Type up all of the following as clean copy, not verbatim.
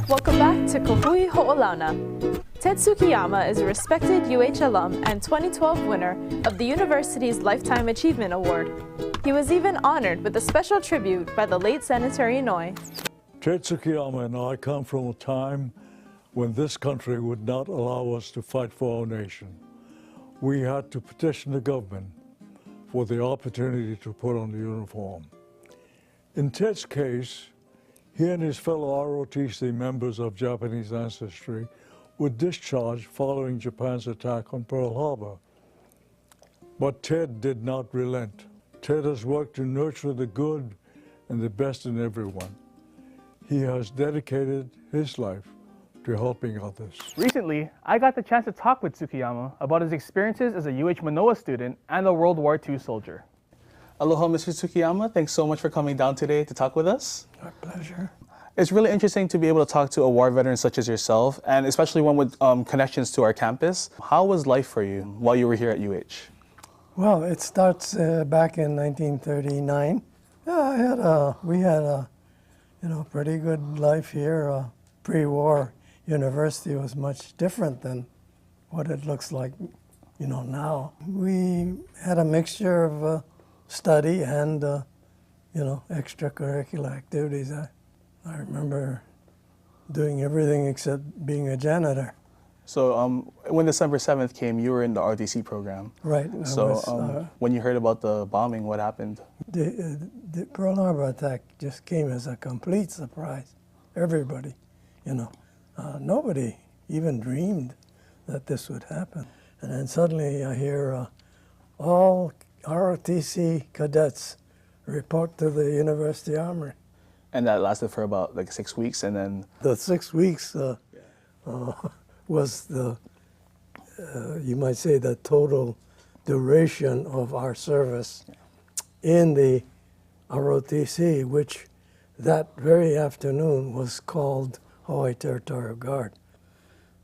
Welcome back to Ka Hui Ho'olauna. Ted Tsukiyama is a respected UH alum and 2012 winner of the university's Lifetime Achievement Award. He was even honored with a special tribute by the late Senator Inouye. Ted Tsukiyama and I come from a time when this country would not allow us to fight for our nation. We had to petition the government for the opportunity to put on the uniform. In Ted's case, he and his fellow ROTC members of Japanese ancestry were discharged following Japan's attack on Pearl Harbor. But Ted did not relent. Ted has worked to nurture the good and the best in everyone. He has dedicated his life to helping others. Recently, I got the chance to talk with Tsukiyama about his experiences as a UH Manoa student and a World War II soldier. Aloha, Mr. Tsukiyama. Thanks so much for coming down today to talk with us. My pleasure. It's really interesting to be able to talk to a war veteran such as yourself, and especially one with connections to our campus. How was life for you while you were here at UH? Well, it starts back in 1939. Yeah, we had a pretty good life here. Pre-war university was much different than what it looks like, now. We had a mixture of study and, extracurricular activities. I remember doing everything except being a janitor. So when December 7th came, you were in the RTC program. Right. So when you heard about the bombing, what happened? The Pearl Harbor attack just came as a complete surprise. Everybody, nobody even dreamed that this would happen. And then suddenly I hear all ROTC cadets report to the University Armory. And that lasted for about 6 weeks, and then... The 6 weeks was the, you might say, the total duration of our service in the ROTC, which that very afternoon was called Hawaii Territorial Guard.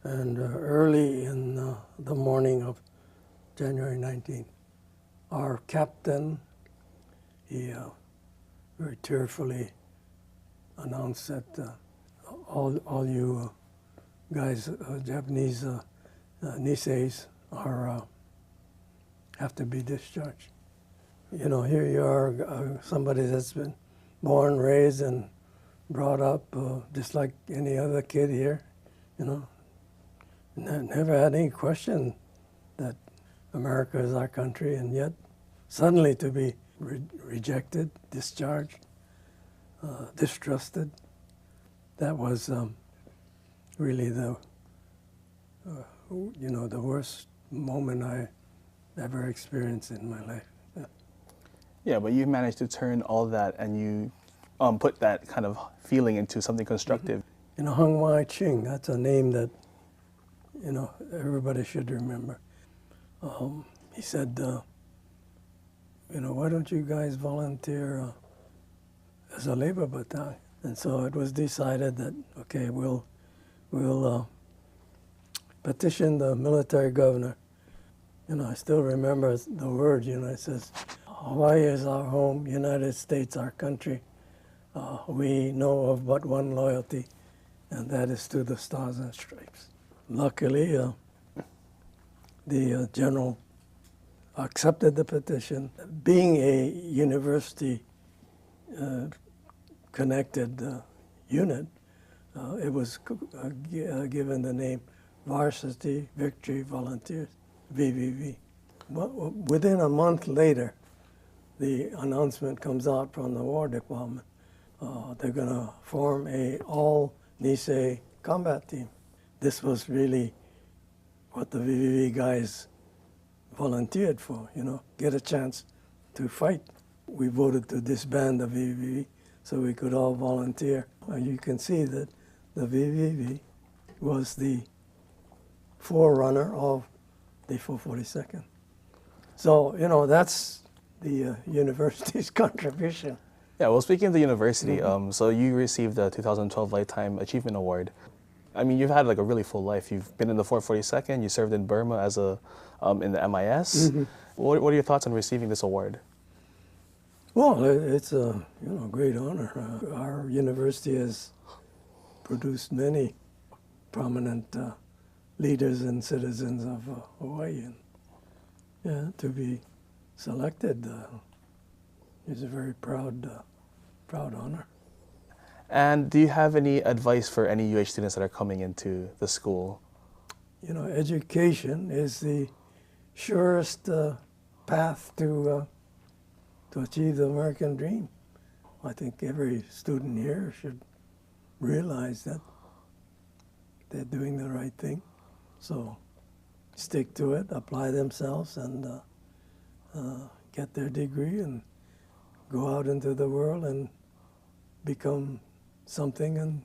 And early in the morning of January 19th, our captain, he very tearfully announced that all you guys, Japanese Niseis, have to be discharged. Here you are, somebody that's been born, raised, and brought up just like any other kid here, Never had any question that America is our country, and yet suddenly to be rejected, discharged, distrusted, that was really the the worst moment I ever experienced in my life. Yeah, but you managed to turn all that and you put that kind of feeling into something constructive. Hung Mai Ching, that's a name that everybody should remember. He said, why don't you guys volunteer as a labor battalion? And so it was decided that, okay, we'll petition the military governor. I still remember the word, it says, Hawaii is our home, United States our country. We know of but one loyalty, and that is to the Stars and Stripes. Luckily, the general accepted the petition. Being a university connected unit, it was given the name Varsity Victory Volunteers, VVV. Well, within a month later, the announcement comes out from the War Department. They're going to form a all-Nisei combat team. This was really what the VVV guys volunteered for, get a chance to fight. We voted to disband the VVV so we could all volunteer. You can see that the VVV was the forerunner of the 442nd. So, that's the university's contribution. Yeah, well, speaking of the university, so you received the 2012 Lifetime Achievement Award. I mean, you've had a really full life. You've been in the 442nd, you served in Burma as in the MIS. Mm-hmm. What are your thoughts on receiving this award? Well, it's a great honor. Our university has produced many prominent leaders and citizens of Hawaii. And, yeah, to be selected is a very proud honor. And do you have any advice for any UH students that are coming into the school? You know, education is the surest path to achieve the American dream. I think every student here should realize that they're doing the right thing. So stick to it, apply themselves, and get their degree and go out into the world and become something and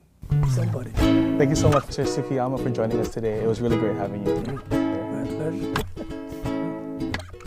somebody. Thank you so much, Mr. Tsukiyama, for joining us today. It was really great having you here. My pleasure.